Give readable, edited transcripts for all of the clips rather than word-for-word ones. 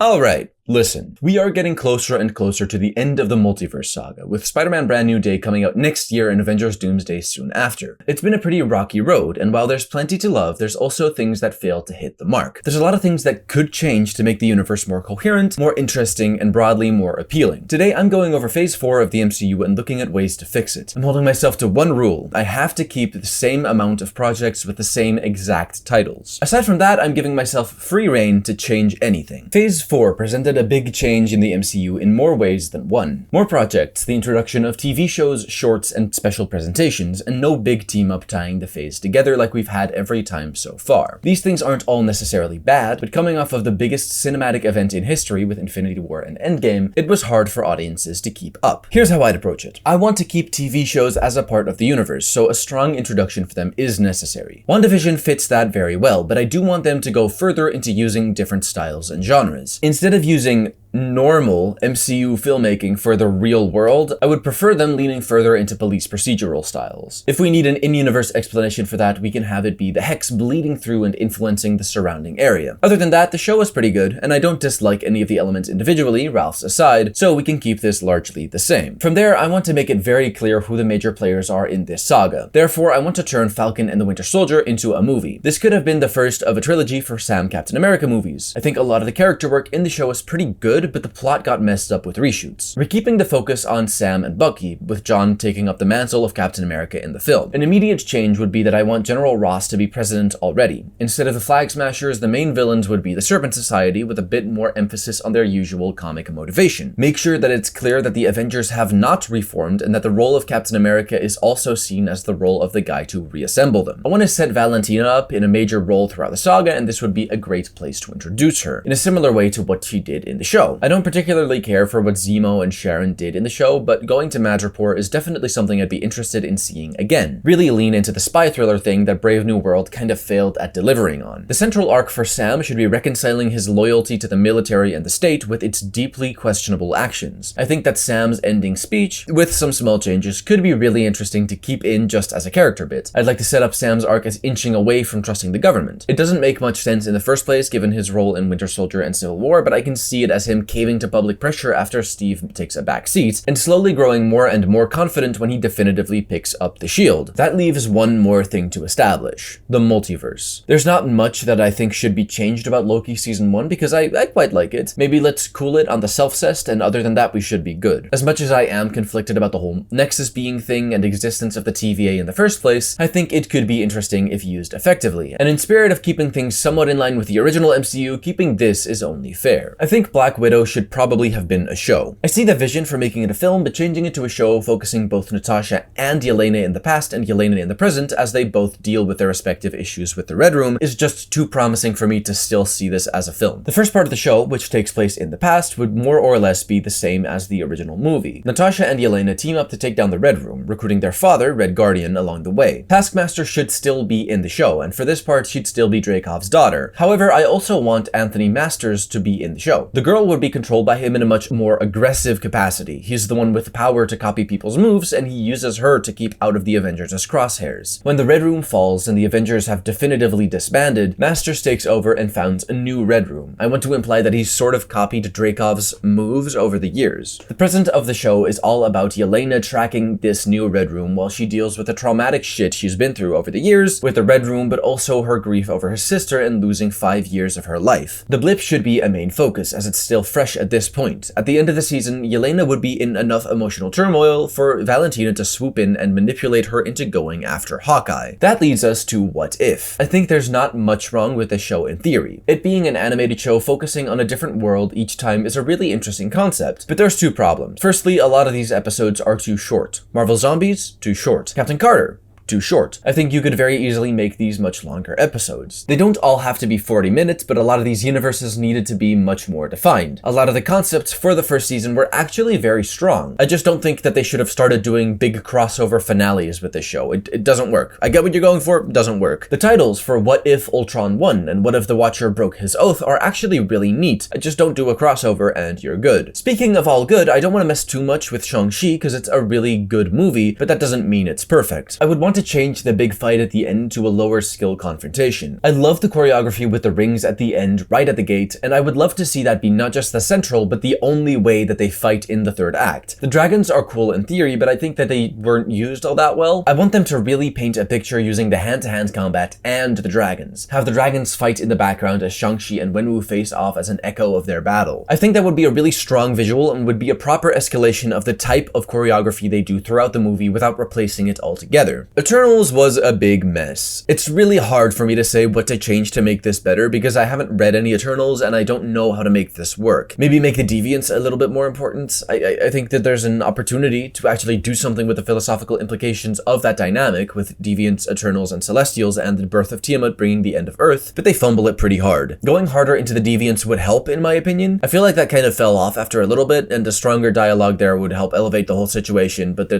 Alright, listen. We are getting closer and closer to the end of the Multiverse Saga, with Spider-Man Brand New Day coming out next year and Avengers Doomsday soon after. It's been a pretty rocky road, and while there's plenty to love, there's also things that fail to hit the mark. There's a lot of things that could change to make the universe more coherent, more interesting, and broadly more appealing. Today, I'm going over Phase 4 of the MCU and looking at ways to fix it. I'm holding myself to one rule. I have to keep the same amount of projects with the same exact titles. Aside from that, I'm giving myself free rein to change anything. Phase 4 presented a big change in the MCU in more ways than one. More projects, the introduction of TV shows, shorts, and special presentations, and no big team-up tying the phase together like we've had every time so far. These things aren't all necessarily bad, but coming off of the biggest cinematic event in history with Infinity War and Endgame, it was hard for audiences to keep up. Here's how I'd approach it. I want to keep TV shows as a part of the universe, so a strong introduction for them is necessary. WandaVision fits that very well, but I do want them to go further into using different styles and genres. Instead of using normal MCU filmmaking for the real world, I would prefer them leaning further into police procedural styles. If we need an in-universe explanation for that, we can have it be the Hex bleeding through and influencing the surrounding area. Other than that, the show is pretty good, and I don't dislike any of the elements individually, Ralph's aside, so we can keep this largely the same. From there, I want to make it very clear who the major players are in this saga. Therefore, I want to turn Falcon and the Winter Soldier into a movie. This could have been the first of a trilogy for Sam Captain America movies. I think a lot of the character work in the show is pretty good, but the plot got messed up with reshoots. We're keeping the focus on Sam and Bucky, with John taking up the mantle of Captain America in the film. An immediate change would be that I want General Ross to be president already. Instead of the Flag Smashers, the main villains would be the Serpent Society, with a bit more emphasis on their usual comic motivation. Make sure that it's clear that the Avengers have not reformed, and that the role of Captain America is also seen as the role of the guy to reassemble them. I want to set Valentina up in a major role throughout the saga, and this would be a great place to introduce her, in a similar way to what she did in the show. I don't particularly care for what Zemo and Sharon did in the show, but going to Madripoor is definitely something I'd be interested in seeing again. Really lean into the spy thriller thing that Brave New World kind of failed at delivering on. The central arc for Sam should be reconciling his loyalty to the military and the state with its deeply questionable actions. I think that Sam's ending speech, with some small changes, could be really interesting to keep in just as a character bit. I'd like to set up Sam's arc as inching away from trusting the government. It doesn't make much sense in the first place given his role in Winter Soldier and Civil War, but I can see it as him caving to public pressure after Steve takes a back seat, and slowly growing more and more confident when he definitively picks up the shield. That leaves one more thing to establish: the multiverse. There's not much that I think should be changed about Loki Season 1 because I quite like it. Maybe let's cool it on the self-cest, and other than that we should be good. As much as I am conflicted about the whole Nexus being thing and existence of the TVA in the first place, I think it could be interesting if used effectively. And in spirit of keeping things somewhat in line with the original MCU, keeping this is only fair. I think Black Widow should probably have been a show. I see the vision for making it a film, but changing it to a show focusing both Natasha and Yelena in the past and Yelena in the present as they both deal with their respective issues with the Red Room is just too promising for me to still see this as a film. The first part of the show, which takes place in the past, would more or less be the same as the original movie. Natasha and Yelena team up to take down the Red Room, recruiting their father, Red Guardian, along the way. Taskmaster should still be in the show, and for this part she'd still be Dreykov's daughter. However, I also want Anthony Masters to be in the show. The girl would be controlled by him in a much more aggressive capacity. He's the one with the power to copy people's moves, and he uses her to keep out of the Avengers' crosshairs. When the Red Room falls and the Avengers have definitively disbanded, Masters takes over and founds a new Red Room. I want to imply that he's sort of copied Dreykov's moves over the years. The present of the show is all about Yelena tracking this new Red Room while she deals with the traumatic shit she's been through over the years with the Red Room, but also her grief over her sister and losing 5 years of her life. The blip should be a main focus, as it's still fresh at this point. At the end of the season, Yelena would be in enough emotional turmoil for Valentina to swoop in and manipulate her into going after Hawkeye. That leads us to What If. I think there's not much wrong with the show in theory. It being an animated show focusing on a different world each time is a really interesting concept, but there's two problems. Firstly, a lot of these episodes are too short. Marvel Zombies? Too short. Captain Carter? Too short. I think you could very easily make these much longer episodes. They don't all have to be 40 minutes, but a lot of these universes needed to be much more defined. A lot of the concepts for the first season were actually very strong. I just don't think that they should have started doing big crossover finales with this show. It doesn't work. I get what you're going for, it doesn't work. The titles for What If Ultron won and What If the Watcher Broke His Oath are actually really neat. I just don't do a crossover and you're good. Speaking of all good, I don't want to mess too much with Shang-Chi because it's a really good movie, but that doesn't mean it's perfect. I would want want to change the big fight at the end to a lower skill confrontation. I love the choreography with the rings at the end, right at the gate, and I would love to see that be not just the central, but the only way that they fight in the third act. The dragons are cool in theory, but I think that they weren't used all that well. I want them to really paint a picture using the hand-to-hand combat and the dragons. Have the dragons fight in the background as Shang-Chi and Wenwu face off as an echo of their battle. I think that would be a really strong visual and would be a proper escalation of the type of choreography they do throughout the movie without replacing it altogether. Eternals was a big mess. It's really hard for me to say what to change to make this better because I haven't read any Eternals and I don't know how to make this work. Maybe make the deviants a little bit more important. I think that there's an opportunity to actually do something with the philosophical implications of that dynamic with deviants, Eternals, and Celestials and the birth of Tiamat bringing the end of Earth, but they fumble it pretty hard. Going harder into the deviants would help in my opinion. I feel like that kind of fell off after a little bit and a stronger dialogue there would help elevate the whole situation, but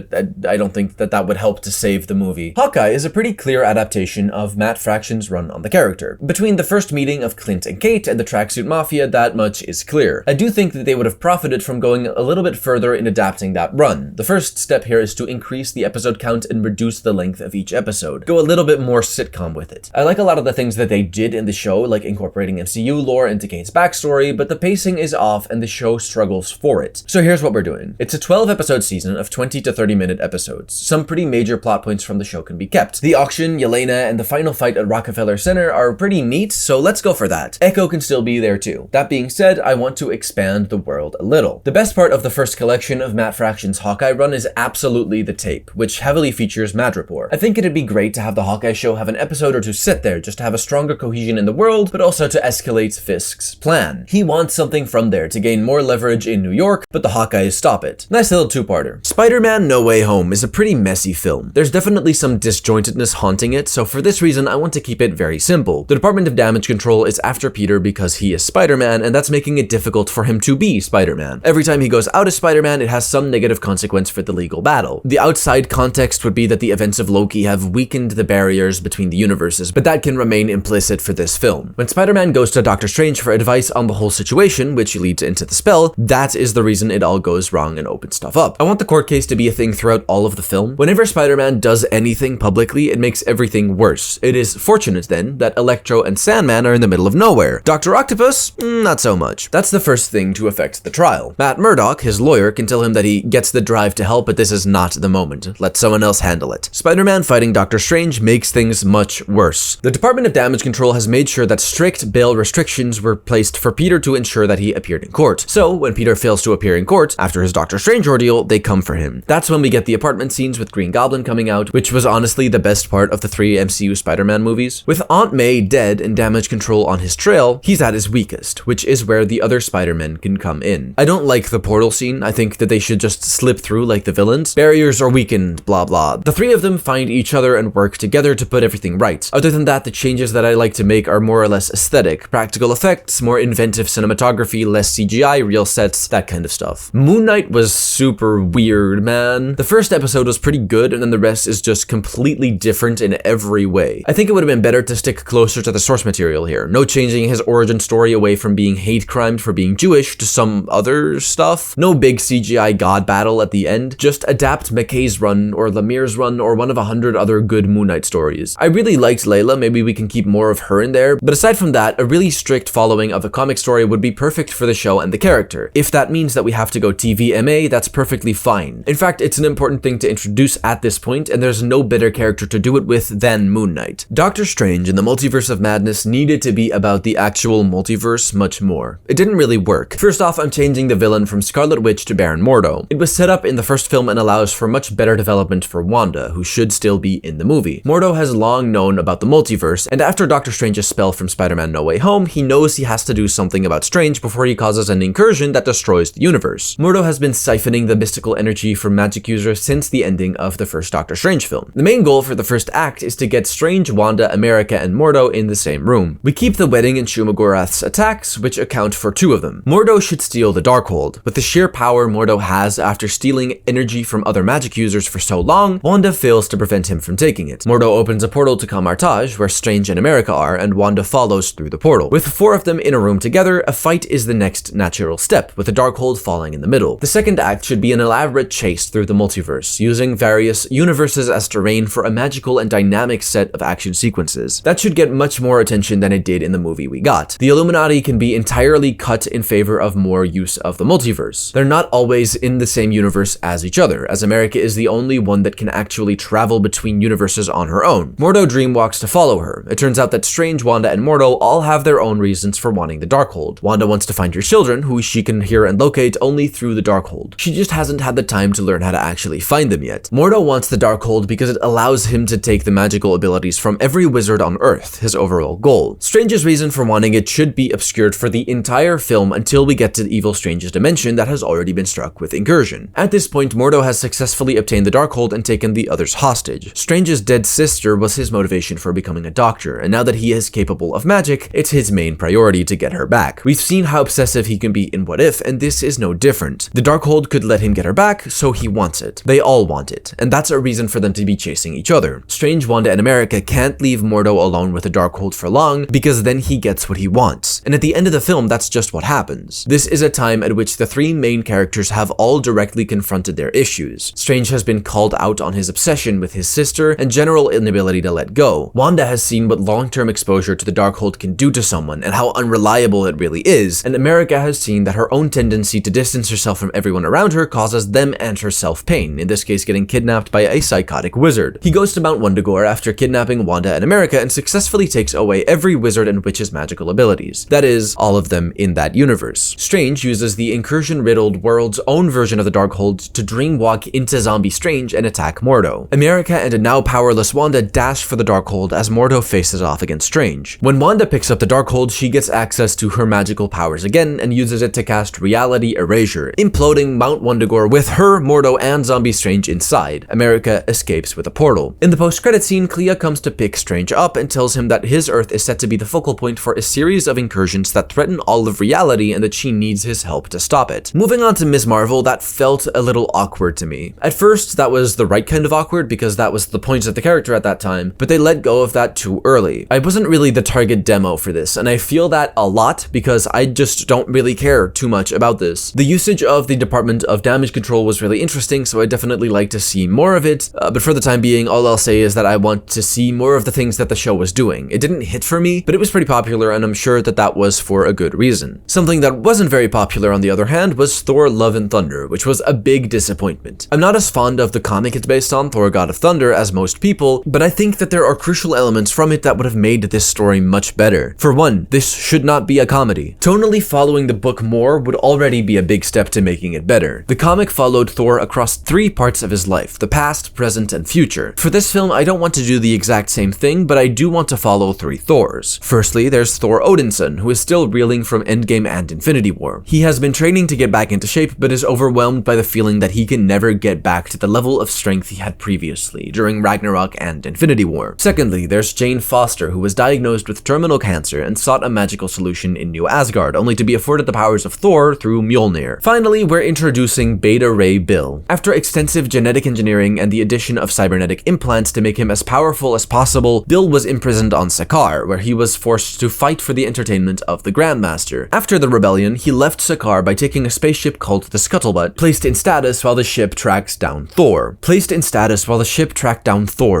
I don't think that would help to save the movie. Hawkeye is a pretty clear adaptation of Matt Fraction's run on the character. Between the first meeting of Clint and Kate and the Tracksuit Mafia, that much is clear. I do think that they would have profited from going a little bit further in adapting that run. The first step here is to increase the episode count and reduce the length of each episode. Go a little bit more sitcom with it. I like a lot of the things that they did in the show, like incorporating MCU lore into Kate's backstory, but the pacing is off and the show struggles for it. So here's what we're doing. It's a 12-episode season of 20 to 30-minute episodes. Some pretty major plot points from the show can be kept. The auction, Yelena, and the final fight at Rockefeller Center are pretty neat, so let's go for that. Echo can still be there too. That being said, I want to expand the world a little. The best part of the first collection of Matt Fraction's Hawkeye run is absolutely the tape, which heavily features Madripoor. I think it'd be great to have the Hawkeye show have an episode or two sit there just to have a stronger cohesion in the world, but also to escalate Fisk's plan. He wants something from there to gain more leverage in New York, but the Hawkeyes stop it. Nice little two-parter. Spider-Man No Way Home is a pretty messy film. There's definitely some disjointedness haunting it, so for this reason I want to keep it very simple. The Department of Damage Control is after Peter because he is Spider-Man, and that's making it difficult for him to be Spider-Man. Every time he goes out as Spider-Man, it has some negative consequence for the legal battle. The outside context would be that the events of Loki have weakened the barriers between the universes, but that can remain implicit for this film. When Spider-Man goes to Doctor Strange for advice on the whole situation, which leads into the spell, that is the reason it all goes wrong and opens stuff up. I want the court case to be a thing throughout all of the film. Whenever Spider-Man does anything publicly, it makes everything worse. It is fortunate then that Electro and Sandman are in the middle of nowhere. Dr. Octopus? Not so much. That's the first thing to affect the trial. Matt Murdock, his lawyer, can tell him that he gets the drive to help, but this is not the moment. Let someone else handle it. Spider-Man fighting Doctor Strange makes things much worse. The Department of Damage Control has made sure that strict bail restrictions were placed for Peter to ensure that he appeared in court. So, when Peter fails to appear in court, after his Doctor Strange ordeal, they come for him. That's when we get the apartment scenes with Green Goblin coming out, which was honestly the best part of the 3 MCU Spider-Man movies. With Aunt May dead and Damage Control on his trail, he's at his weakest, which is where the other Spider-Men can come in. I don't like the portal scene. I think that they should just slip through like the villains. Barriers are weakened, blah blah. The 3 of them find each other and work together to put everything right. Other than that, the changes that I like to make are more or less aesthetic. Practical effects, more inventive cinematography, less CGI, real sets, that kind of stuff. Moon Knight was super weird, man. The first episode was pretty good, and then the rest is just completely different in every way. I think it would have been better to stick closer to the source material here. No changing his origin story away from being hate crimed for being Jewish to some other stuff. No big CGI god battle at the end. Just adapt McKay's run or Lemire's run or one of 100 other good Moon Knight stories. I really liked Layla, maybe we can keep more of her in there, but aside from that, a really strict following of the comic story would be perfect for the show and the character. If that means that we have to go TVMA, that's perfectly fine. In fact, it's an important thing to introduce at this point, and there's no better character to do it with than Moon Knight. Doctor Strange in the Multiverse of Madness needed to be about the actual multiverse much more. It didn't really work. First off, I'm changing the villain from Scarlet Witch to Baron Mordo. It was set up in the first film and allows for much better development for Wanda, who should still be in the movie. Mordo has long known about the multiverse, and after Doctor Strange's spell from Spider-Man No Way Home, he knows he has to do something about Strange before he causes an incursion that destroys the universe. Mordo has been siphoning the mystical energy from magic users since the ending of the first Doctor Strange film. The main goal for the first act is to get Strange, Wanda, America, and Mordo in the same room. We keep the wedding and Shumagorath's attacks, which account for 2 of them. Mordo should steal the Darkhold. With the sheer power Mordo has after stealing energy from other magic users for so long, Wanda fails to prevent him from taking it. Mordo opens a portal to Kamartaj, where Strange and America are, and Wanda follows through the portal. With 4 of them in a room together, a fight is the next natural step, with the Darkhold falling in the middle. The second act should be an elaborate chase through the multiverse, using various universes as vast terrain for a magical and dynamic set of action sequences. That should get much more attention than it did in the movie we got. The Illuminati can be entirely cut in favor of more use of the multiverse. They're not always in the same universe as each other, as America is the only one that can actually travel between universes on her own. Mordo dreamwalks to follow her. It turns out that Strange, Wanda, and Mordo all have their own reasons for wanting the Darkhold. Wanda wants to find her children, who she can hear and locate only through the Darkhold. She just hasn't had the time to learn how to actually find them yet. Mordo wants the Darkhold because it allows him to take the magical abilities from every wizard on Earth, his overall goal. Strange's reason for wanting it should be obscured for the entire film until we get to Evil Strange's dimension that has already been struck with incursion. At this point, Mordo has successfully obtained the Darkhold and taken the others hostage. Strange's dead sister was his motivation for becoming a doctor, and now that he is capable of magic, it's his main priority to get her back. We've seen how obsessive he can be in What If, and this is no different. The Darkhold could let him get her back, so he wants it. They all want it, and that's a reason for them to be chasing each other. Strange, Wanda, and America can't leave Mordo alone with the Darkhold for long, because then he gets what he wants. And at the end of the film, that's just what happens. This is a time at which the three main characters have all directly confronted their issues. Strange has been called out on his obsession with his sister and general inability to let go. Wanda has seen what long-term exposure to the Darkhold can do to someone and how unreliable it really is, and America has seen that her own tendency to distance herself from everyone around her causes them and herself pain, in this case getting kidnapped by a psychotic wizard. He goes to Mount Wundagore after kidnapping Wanda and America and successfully takes away every wizard and witch's magical abilities. That is, all of them in that universe. Strange uses the incursion-riddled world's own version of the Darkhold to dreamwalk into Zombie Strange and attack Mordo. America and a now powerless Wanda dash for the Darkhold as Mordo faces off against Strange. When Wanda picks up the Darkhold, she gets access to her magical powers again and uses it to cast Reality Erasure, imploding Mount Wundagore with her, Mordo, and Zombie Strange inside. America escapes with a portal. In the post-credit scene, Clea comes to pick Strange up and tells him that his Earth is set to be the focal point for a series of incursions that threaten all of reality and that she needs his help to stop it. Moving on to Ms. Marvel, that felt a little awkward to me. At first, that was the right kind of awkward because that was the point of the character at that time, but they let go of that too early. I wasn't really the target demo for this, and I feel that a lot because I just don't really care too much about this. The usage of the Department of Damage Control was really interesting, so I definitely like to see more of it, but for the time being, all I'll say is that I want to see more of the things that the show was doing. It didn't hit for me, but it was pretty popular, and I'm sure that that was for a good reason. Something that wasn't very popular, on the other hand, was Thor Love and Thunder, which was a big disappointment. I'm not as fond of the comic it's based on, Thor God of Thunder, as most people, but I think that there are crucial elements from it that would have made this story much better. For one, this should not be a comedy. Tonally following the book more would already be a big step to making it better. The comic followed Thor across 3 parts of his life, the past, present, and future. For this film, I don't want to do the exact same thing, but I do want to follow 3 Thors. Firstly, there's Thor Odinson, who is still reeling from Endgame and Infinity War. He has been training to get back into shape, but is overwhelmed by the feeling that he can never get back to the level of strength he had previously during Ragnarok and Infinity War. Secondly, there's Jane Foster, who was diagnosed with terminal cancer and sought a magical solution in New Asgard, only to be afforded the powers of Thor through Mjolnir. Finally, we're introducing Beta Ray Bill. After extensive genetic engineering and the addition of cybernetic implants to make him as powerful as possible, Bill was imprisoned on Sakaar, where he was forced to fight for the entertainment of the Grandmaster. After the rebellion, he left Sakaar by taking a spaceship called the Scuttlebutt, placed in status while the ship tracks down Thor.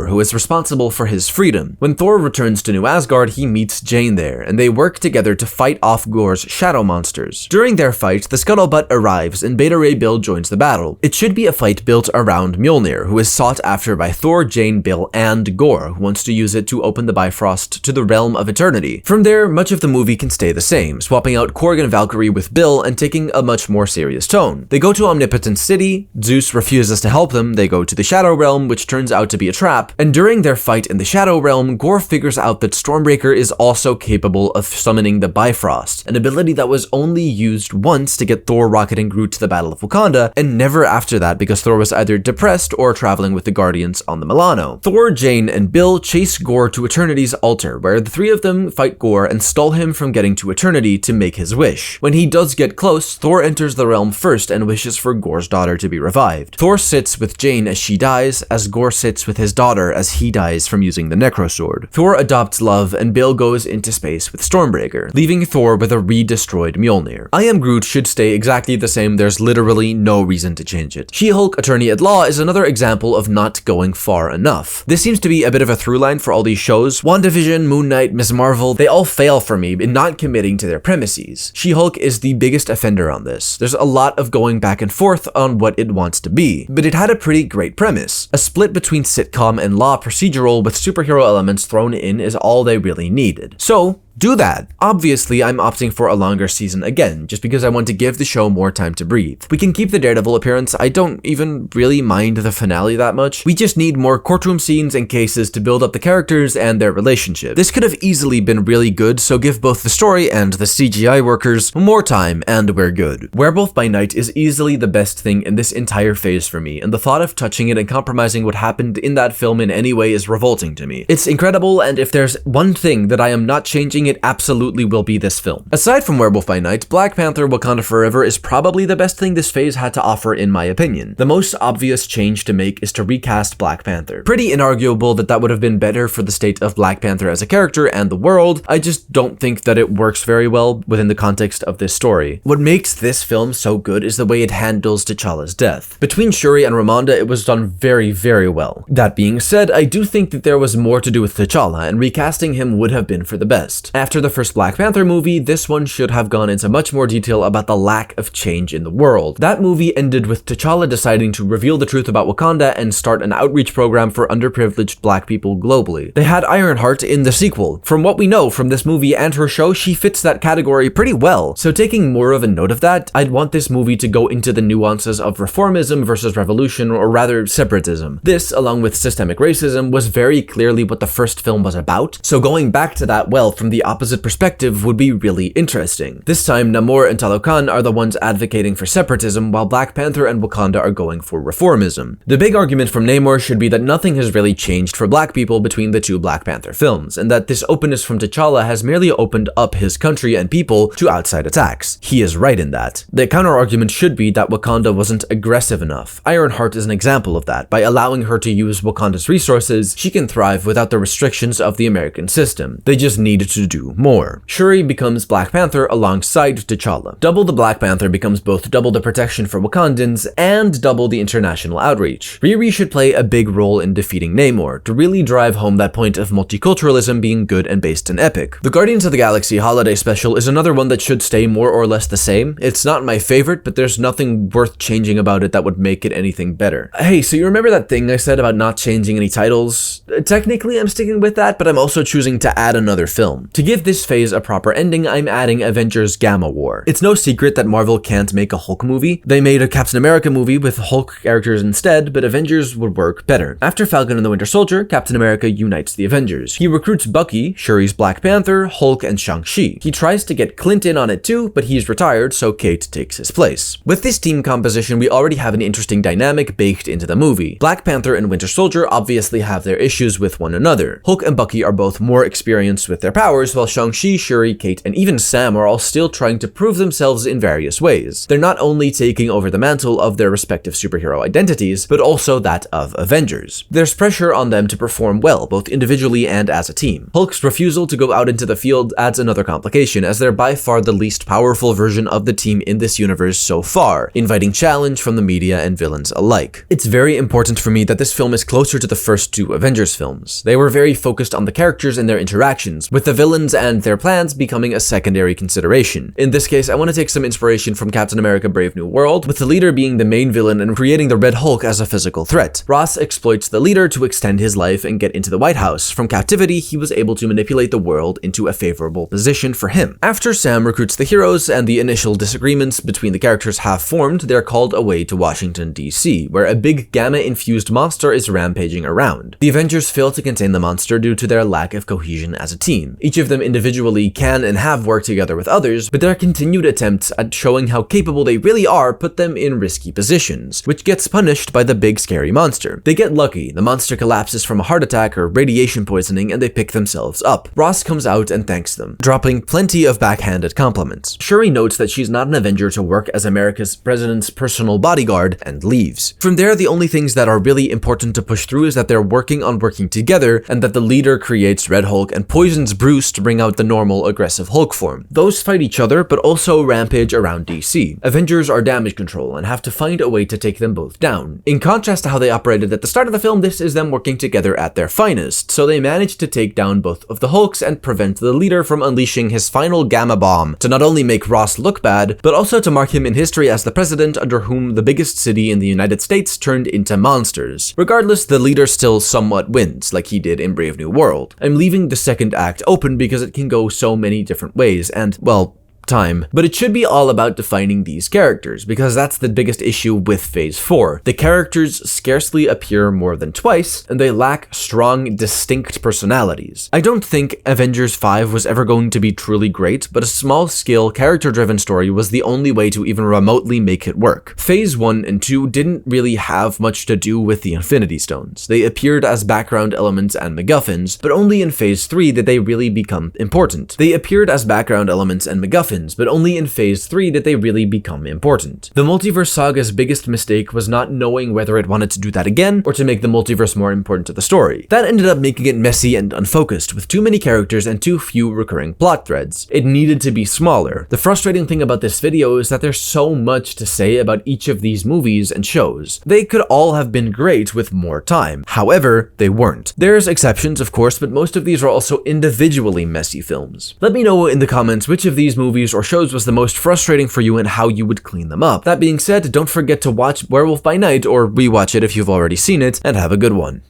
Who is responsible for his freedom. When Thor returns to New Asgard, he meets Jane there, and they work together to fight off Gorr's shadow monsters. During their fight, the Scuttlebutt arrives, and Beta Ray Bill joins the battle. It should be a fight built around Mjolnir, who is sought after by Thor, Jane, Bill, and Gorr, who wants to use it to open the Bifrost to the realm of eternity. From there, much of the movie can stay the same, swapping out Korg and Valkyrie with Bill and taking a much more serious tone. They go to Omnipotent City, Zeus refuses to help them, they go to the Shadow Realm, which turns out to be a trap, and during their fight in the Shadow Realm, Gorr figures out that Stormbreaker is also capable of summoning the Bifrost, an ability that was only used once to get Thor, Rocket, and Groot to the Battle of Wakanda, and never after that because Thor was either depressed or traveling with the Guardians on the Milano. Thor, Jane, and Bill chase Gorr to Eternity's altar, where the 3 of them fight Gorr and stall him from getting to Eternity to make his wish. When he does get close, Thor enters the realm first and wishes for Gorr's daughter to be revived. Thor sits with Jane as she dies, as Gorr sits with his daughter as he dies from using the Necrosword. Thor adopts Love, and Bill goes into space with Stormbreaker, leaving Thor with a re-destroyed Mjolnir. I Am Groot should stay exactly the same, there's literally no reason to change it. She-Hulk Attorney at Law is another example of not not going far enough. This seems to be a bit of a through line for all these shows. WandaVision, Moon Knight, Ms. Marvel, they all fail for me in not committing to their premises. She-Hulk is the biggest offender on this. There's a lot of going back and forth on what it wants to be, but it had a pretty great premise. A split between sitcom and law procedural with superhero elements thrown in is all they really needed. So, do that. Obviously, I'm opting for a longer season again, just because I want to give the show more time to breathe. We can keep the Daredevil appearance. I don't even really mind the finale that much. We just need more courtroom scenes and cases to build up the characters and their relationship. This could have easily been really good, so give both the story and the CGI workers more time and we're good. Werewolf by Night is easily the best thing in this entire phase for me, and the thought of touching it and compromising what happened in that film in any way is revolting to me. It's incredible, and if there's one thing that I am not changing, it absolutely will be this film. Aside from Werewolf by Night, Black Panther Wakanda Forever is probably the best thing this phase had to offer in my opinion. The most obvious change to make is to recast Black Panther. Pretty inarguable that would have been better for the state of Black Panther as a character and the world. I just don't think that it works very well within the context of this story. What makes this film so good is the way it handles T'Challa's death. Between Shuri and Ramonda, it was done very, very well. That being said, I do think that there was more to do with T'Challa, and recasting him would have been for the best. After the first Black Panther movie, this one should have gone into much more detail about the lack of change in the world. That movie ended with T'Challa deciding to reveal the truth about Wakanda and start an outreach program for underprivileged black people globally. They had Ironheart in the sequel. From what we know from this movie and her show, she fits that category pretty well. So taking more of a note of that, I'd want this movie to go into the nuances of reformism versus revolution, or rather separatism. This, along with systemic racism, was very clearly what the first film was about, so going back to that well from the opposite perspective would be really interesting. This time, Namor and Talokan are the ones advocating for separatism, while Black Panther and Wakanda are going for reformism. The big argument from Namor should be that nothing has really changed for black people between the two Black Panther films, and that this openness from T'Challa has merely opened up his country and people to outside attacks. He is right in that. The counter-argument should be that Wakanda wasn't aggressive enough. Ironheart is an example of that. By allowing her to use Wakanda's resources, she can thrive without the restrictions of the American system. They just need to do more. Shuri becomes Black Panther alongside T'Challa. Double the Black Panther becomes both double the protection for Wakandans and double the international outreach. Riri should play a big role in defeating Namor, to really drive home that point of multiculturalism being good and based in epic. The Guardians of the Galaxy holiday special is another one that should stay more or less the same. It's not my favorite, but there's nothing worth changing about it that would make it anything better. Hey, so you remember that thing I said about not changing any titles? Technically, I'm sticking with that, but I'm also choosing to add another film. To give this phase a proper ending, I'm adding Avengers Gamma War. It's no secret that Marvel can't make a Hulk movie. They made a Captain America movie with Hulk characters instead, but Avengers would work better. After Falcon and the Winter Soldier, Captain America unites the Avengers. He recruits Bucky, Shuri's Black Panther, Hulk, and Shang-Chi. He tries to get Clint in on it too, but he's retired, so Kate takes his place. With this team composition, we already have an interesting dynamic baked into the movie. Black Panther and Winter Soldier obviously have their issues with one another. Hulk and Bucky are both more experienced with their powers, while Shang-Chi, Shuri, Kate, and even Sam are all still trying to prove themselves in various ways. They're not only taking over the mantle of their respective superhero identities, but also that of Avengers. There's pressure on them to perform well, both individually and as a team. Hulk's refusal to go out into the field adds another complication, as they're by far the least powerful version of the team in this universe so far, inviting challenge from the media and villains alike. It's very important for me that this film is closer to the first two Avengers films. They were very focused on the characters and their interactions, with the villains and their plans becoming a secondary consideration. In this case, I want to take some inspiration from Captain America Brave New World, with the leader being the main villain and creating the Red Hulk as a physical threat. Ross exploits the leader to extend his life and get into the White House. From captivity, he was able to manipulate the world into a favorable position for him. After Sam recruits the heroes and the initial disagreements between the characters have formed, they're called away to Washington, D.C., where a big gamma-infused monster is rampaging around. The Avengers fail to contain the monster due to their lack of cohesion as a team. Each of them individually can and have worked together with others, but their continued attempts at showing how capable they really are put them in risky positions, which gets punished by the big scary monster. They get lucky, the monster collapses from a heart attack or radiation poisoning, and they pick themselves up. Ross comes out and thanks them, dropping plenty of backhanded compliments. Shuri notes that she's not an Avenger to work as America's president's personal bodyguard, and leaves. From there, the only things that are really important to push through is that they're working on working together, and that the leader creates Red Hulk and poisons Bruce to bring out the normal aggressive Hulk form. Those fight each other, but also rampage around DC. Avengers are damage control and have to find a way to take them both down. In contrast to how they operated at the start of the film, this is them working together at their finest, so they managed to take down both of the Hulks and prevent the leader from unleashing his final gamma bomb to not only make Ross look bad, but also to mark him in history as the president under whom the biggest city in the United States turned into monsters. Regardless, the leader still somewhat wins, like he did in Brave New World. I'm leaving the second act open because it can go so many different ways, and, well, time. But it should be all about defining these characters, because that's the biggest issue with Phase 4. The characters scarcely appear more than twice, and they lack strong, distinct personalities. I don't think Avengers 5 was ever going to be truly great, but a small-scale, character-driven story was the only way to even remotely make it work. Phase 1 and 2 didn't really have much to do with the Infinity Stones. They appeared as background elements and MacGuffins, but only in Phase 3 did they really become important. They appeared as background elements and MacGuffins, but only in Phase 3 did they really become important. The Multiverse Saga's biggest mistake was not knowing whether it wanted to do that again, or to make the multiverse more important to the story. That ended up making it messy and unfocused, with too many characters and too few recurring plot threads. It needed to be smaller. The frustrating thing about this video is that there's so much to say about each of these movies and shows. They could all have been great with more time. However, they weren't. There's exceptions, of course, but most of these are also individually messy films. Let me know in the comments which of these movies or shows was the most frustrating for you and how you would clean them up. That being said, don't forget to watch Werewolf by Night or rewatch it if you've already seen it, and have a good one.